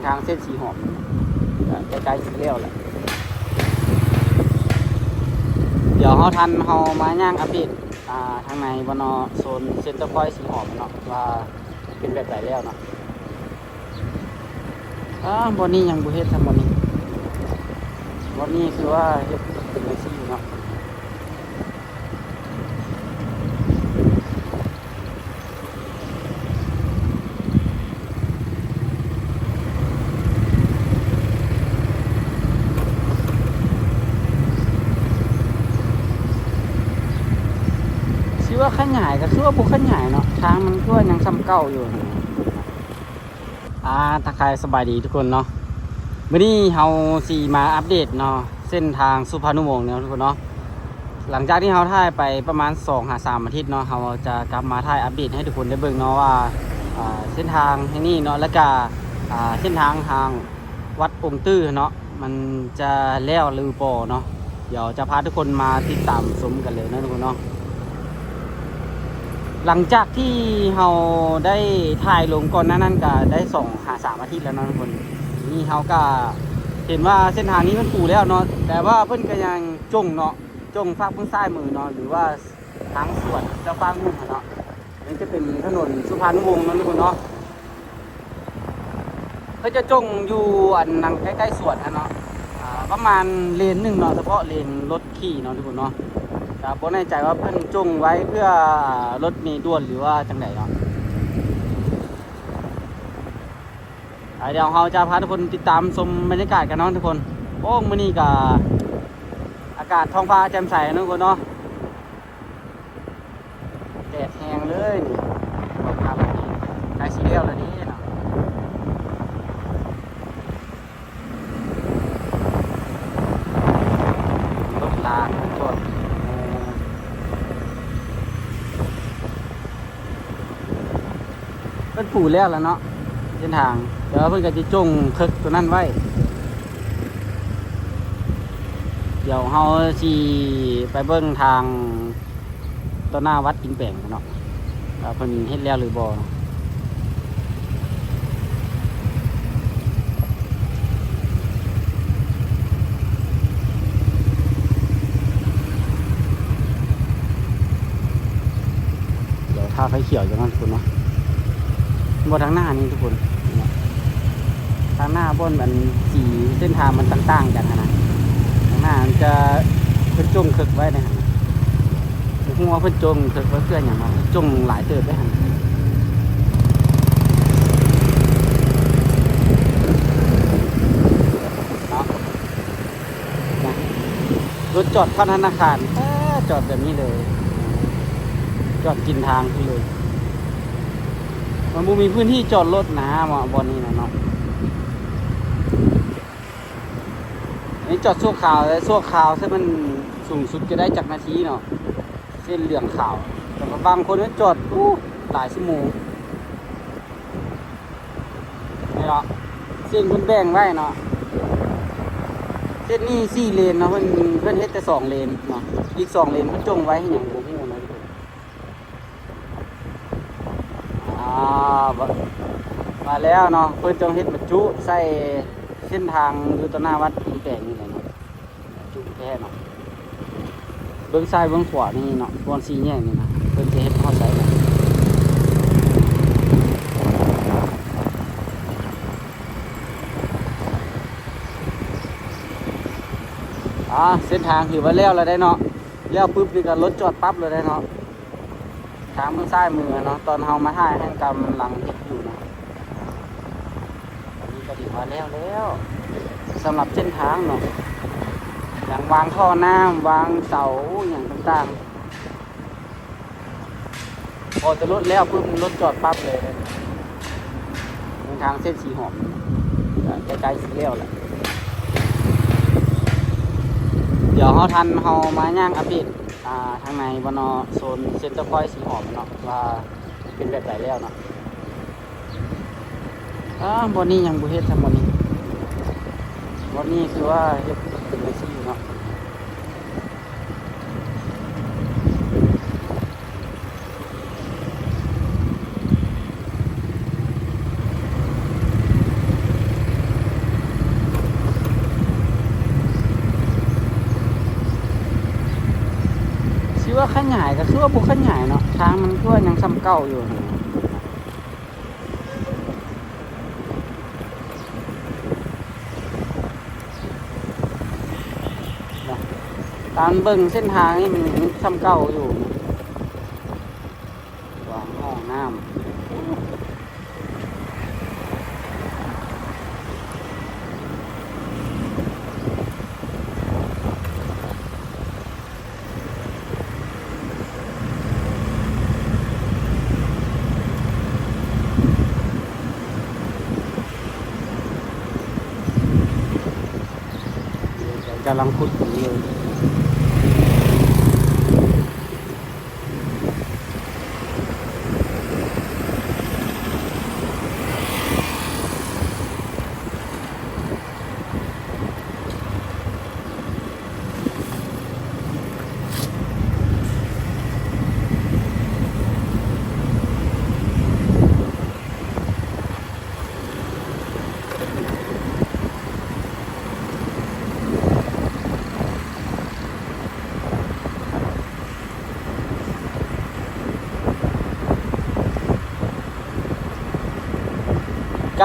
ทางเส้นสีหอมใกล้ๆสีเลี้ยวแหละเดี๋ยวเขาทันเขามาย่างอัปเดตทางในบนโซนเซ็นเตอร์พอยต์สีหอมเนาะว่าเป็นแบบไหนแล้วเนาะบนนี้ยังบุเฮ็ดทำบนนี้คือว่าเฮ็ดเป็นอาชีพเนาะชื่อว่าขยายก็คือว่าบุขยายเนาะทางมันก็ยังซ้ำเก่าอยู่ทักทายสบายดีทุกคนเนาะวันนี้เราสีมาอัปเดตเนาะเส้นทางสุพรรณวงศ์เนี่ยทุกคนเนาะหลังจากที่เราถ่ายไปประมาณ2-3 อาทิตย์เนาะเราจะกลับมาถ่ายอัปเดตให้ทุกคนได้เบิ่งเนาะว่าเส้นทางที่นี่เนาะแล้วก็เส้นทางวัดองค์ตื้อเนาะมันจะแล้วหรือเปล่าเนาะเดี๋ยวจะพาทุกคนมาติดตามชมกันเลยนะทุกคนเนาะหลังจากที่เราได้ถ่ายลงก่อนนั้นก็ได้2-3 อาทิตย์แล้วเนาะทุกคนนี่เราก็เห็นว่าเส้นทางนี้มันปูแล้วเนาะแต่ว่าเพิ่นก็ยังจงเนาะจงฝั่งซ้ายมือเนาะหรือว่าทางสวนเจ้าฟ้ามุ่งเนาะนี่จะเป็นถนนสุพรรณวงศ์เนาะทุกคนเนาะเขาจะจงอยู่อันนังใกล้ๆสวนเนาะประมาณเลนหนึ่งเนาะเฉพาะเลนรถขี่เนาะทุกคนเนาะครับบ่แน่ใจว่าเพิ่นจงไว้เพื่อรถเมล์ด่วนหรือว่าจังไดเนาะเดี๋ยวเราจะพาทุกคนติดตามชมบรรยากาศกันเนาะทุกคนโอ้มื้อนี้ก็อากาศท้องฟ้าแจ่มใสนะทุกคนเนาะแดดแห้งเลยนี่บอกครับใกล้สีเลี้ยวแล้วนี่เนาะรถลากรถเป็นผูแล้วเนาะเส้นทางเดี๋ยวเพิ่นก็จะจงคึกตัวนั้นไว้เดี๋ยวเฮาสิไปเบิ่งทางต้นหน้าวัดอินแปลงเนาะเพิ่นเฮ็ดแล้วหรือบ่เดี๋ยวถ้าไฟเขียวจังนั้นทุกคนเนาะบ่ทางหน้านี่ทุกคนทางหน้าบนมันสีเส้นทางมันต่างๆกันนะทางหน้ามันจะเพิ่นจงคึกไว้นะหัวเพิ่นจงคึกไว้เพื่ออย่างนั้นจงหลายเติบได้หั่นเนาะรถจอดเข้าธนาคารจอดแบบนี้เลยจอดกินทางที่เลยมันบ่มีพื้นที่จอดรถนะบอนนี้นะเนาะนี่จอดชั่วคราวเลยชั่วคราวซึ่งมันสูงสุดจะได้จักนาทีเนาะเส้นเหลืองขาวแต่บางคนก็จอดหลายชั่วโมงนี่เนาะเส้นคุณแบ่งไว้เนาะเส้นนี้4 เลนเนาะเพิ่นเฮ็ดแต่2 เลนเนาะอีก2 เลนเพิ่นจงไว้ให้หยังบ่ฮู้นะมาแล้วเนาะเพิ่นจงเฮ็ดบรรจุใส่เส้นทางอยู่ต่อหน้าวัดอินแปลงนี่แหละเนาะจุแท้เนาะเบื้องซ้ายเบื้องขวานี่เนาะบอน4 แยกนี่นะเพิ่นจะเฮ็ดฮอดไสนะเส้นทางถือว่าแล้วได้เนาะแล้วปุ๊บนี่ก็รถจอดปั๊บเลยได้เนาะทางเบื้องซ้ายมือเนาะตอนเฮามาถ่ายให้กำลังเฮ็ดอยู่นะอันนี้ก็ถือว่าแล้วสำหรับเส้นทางเนาะอย่างวางท่อน้ำวางเสาอย่างต่างๆพอจะรถแล้วปุ๊บรถจอดปั๊บเลยทางเส้นสีหอมใกล้ๆสีเลี้ยวแหละเดี๋ยวเขาทันเขามาย่างอัปเดตทางในบนโซนเซ็นเตอร์พอยต์สีหอมเนาะว่าเป็นแบบไหนแล้วเนาะบนนี้ยังบุเฮ็ดทำบนนี้คือว่าเฮ็ดเป็นอาชีพเนาะ ว่าขยายก็คือว่าบุขยายเนาะทางมันก็ยังซ้ำเก่าอยู่ตามเบิ่งเส้นทางนี่มันซ้ำเก่าอยู่วางห้องน้ำกำลังขุดอยู่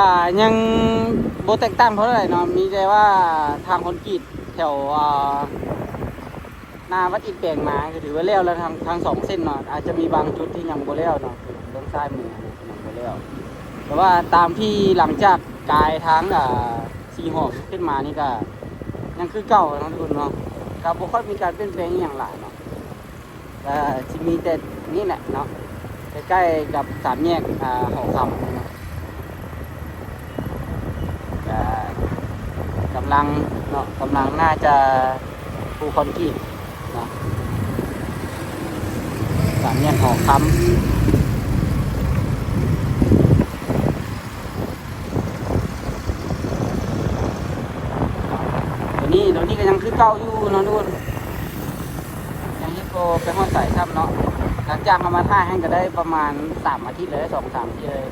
ก็ยังโบแตกต่างเพราะอะไรเนาะมีใจว่าทางคอนกรีตแถวหน้าวัดอินแปลงมาก็ถือว่าเลี้ยวแล้วทางสองเส้นเนาะอาจจะมีบางจุดที่ยังโบเลี้ยวเนาะเรื่องซ้ายมือยังโบเลี้ยวแต่ว่าตามที่หลังจากกายทางสีหอกขึ้นมานี่ก็ยังคือเก่าเนาะทุกคนเนาะก็บ่ค่อยมีการเปลี่ยนแปลงอย่างหลายเนาะจะมีแต่นี่แหละเนาะใกล้ๆกับสามแยกหอคำเนาะกำลังเนาะกำลังน่าจะปูคอนกรีตเนาะสามแยกหอคำตัวนี้ก็ยังคือเก่าอยู่เนาะทุกคนยังนี่ก็ไปห้องใส่ซ้ำเนาะหลังจากมาท่าให้ก็ได้ประมาณ3 อาทิตย์เลย2-3 อาทิตย์เลย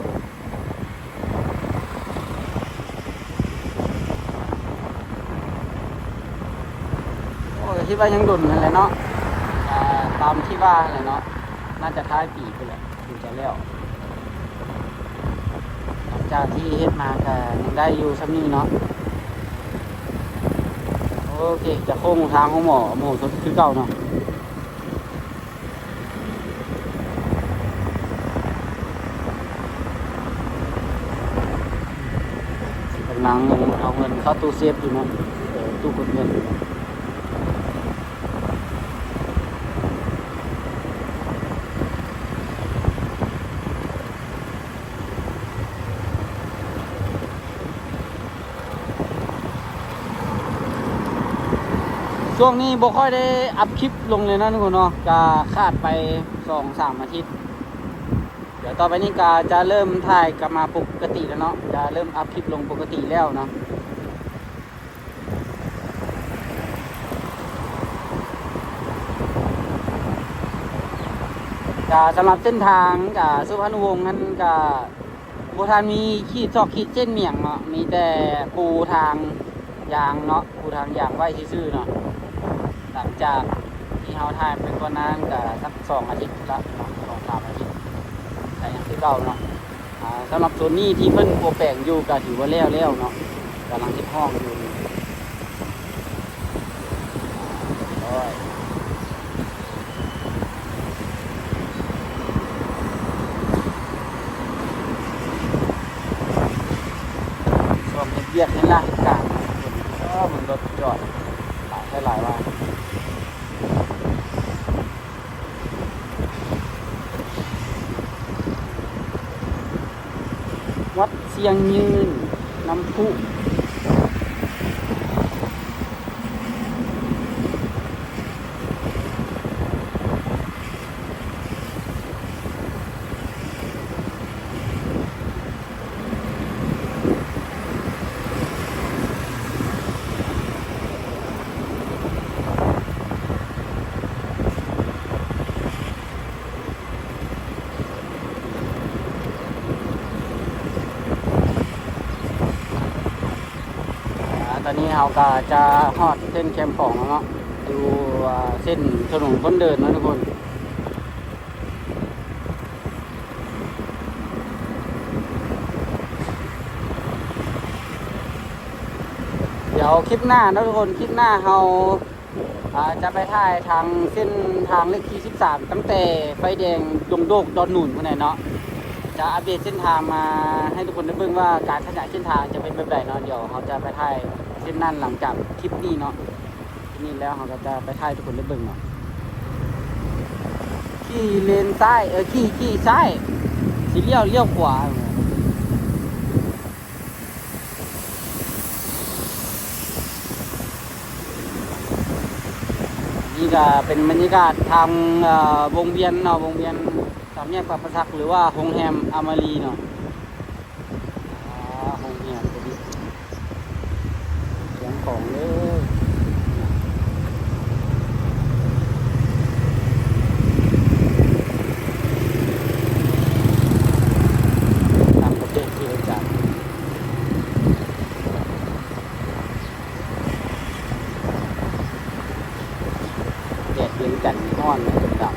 คิดว่ายังดุนนั่นแหละเนาะตามที่ว่าเลยเนาะน่าจะท้ายปีไปแหละถึงจะแล้วหลังจากที่เฮ็ดมาก็ยังได้อยู่ซ้ำนี้เนาะโอเคจะโค้งทางของหมอสุดคือเก่าเนาะกำลังเอาเงินเข้าตู้เซฟอยู่เนาะตู้กดเงินช่วงนี้บ่ค่อยได้อัพคลิปลงเลยนะทุกคนเนาะจะขาดไป2-3 อาทิตย์เดี๋ยวต่อไปนี้ก็จะเริ่มถ่ายกลับมาปกติแล้วเนาะจะเริ่มอัพคลิปลงปกติแล้วเนาะสำหรับเส้นทางสุพรรณวงศ์นั้นก็โบทานมีขีดซอกขีดเส้นเมี่ยงเนาะมีแต่ปูทางยางเนาะปูทางยางไว้ซื่อๆเนาะหลังจากที่เราถ่ายเป็นวันนั้นก็สัก2 อาทิตย์ละ2-3 อาทิตย์แต่ยังคือเก่าเนาะสำหรับโซนนี้ที่เพิ่นโปรแปลงอยู่ก็ถือว่าแล้วเนาะกำลังที่ห้องอยู่ส่วนเบียดนี่ล่ะการก็มันรถจอดหลายว่าวัดเสียงยืนน้ำพุตอนนี้เราก็จะฮอดเส้นแคมป์ของแล้วเนาะดูเส้นถนนคนเดินนะทุกคน ดี๋ยวคลิปหน้านะทุกคนคลิปหน้าเราจะไปถ่ายทางเส้นทางเลขที่13ตั้งแต่ไฟแดงดงโดกดอนหนุนเมื่อไหร่เนาะจะอัปเดตเส้นทางมาให้ทุกคนได้เบิ่งว่าการขยายเส้นทางจะเป็นแบบไหนเนาะเดี๋ยวเราจะไปถ่ายเส้นนั้นหลังจากคลิปนี้เนาะคลิปนี้แล้วเราก็จะไปถ่ายทุกคนได้เบิ่งเนาะขี่เลนซ้ายขี่ซ้ายสีเลี้ยวขวานี่ก็เป็นบรรยากาศทางวงเวียนเนาะวงเวียนสามแยกปากประทักหรือว่าโฮงแฮมอามารีเนาะโฮงแฮมตัวนี้เสียงของเลยตามประเทศที่เราจัดแดดเย็นกันร้อนเลยจับ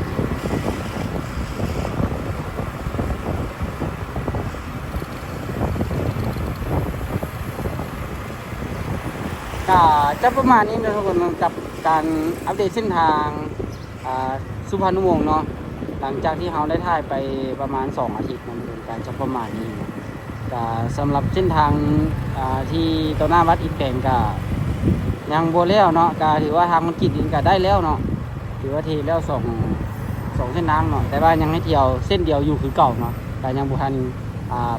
ก็จะประมาณนี้นะทุกคนกับการอัปเดตเส้นทางสุพรรณวงศ์เนาะหลังจากที่เราได้ถ่ายไปประมาณ2 อาทิตย์นั่นเองการจะประมาณนี้ก็สำหรับเส้นทางที่ต่อหน้าวัดอิฐแก่งก็ยังโบแล้วเนาะก็ถือว่าทางมันกิจดินก็ได้แล้วเนาะถือว่าเทแล้วสองเส้นทางเนาะแต่ว่ายังให้เที่ยวเส้นเดียวอยู่คือเก่าเนาะแต่ยังบุทัน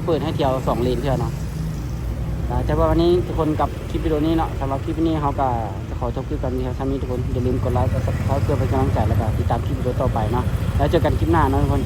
เปิดให้เที่ยว2 เลนเท่าเนาะจะว่าวันนี้ทุกคนกับคลิปวิดีโอนี้เนาะสำหรับคลิปนี้เขาก็จะขอจบคลิปกันนี้ครับถ้ามีทุกคนอย่าลืมกดไลค์กดซับสไครป์เพื่อเป็นกำลังใจแล้วก็ติดตามคลิปวิดีโอต่อไปเนาะแล้วเจอกันคลิปหน้านะทุกคน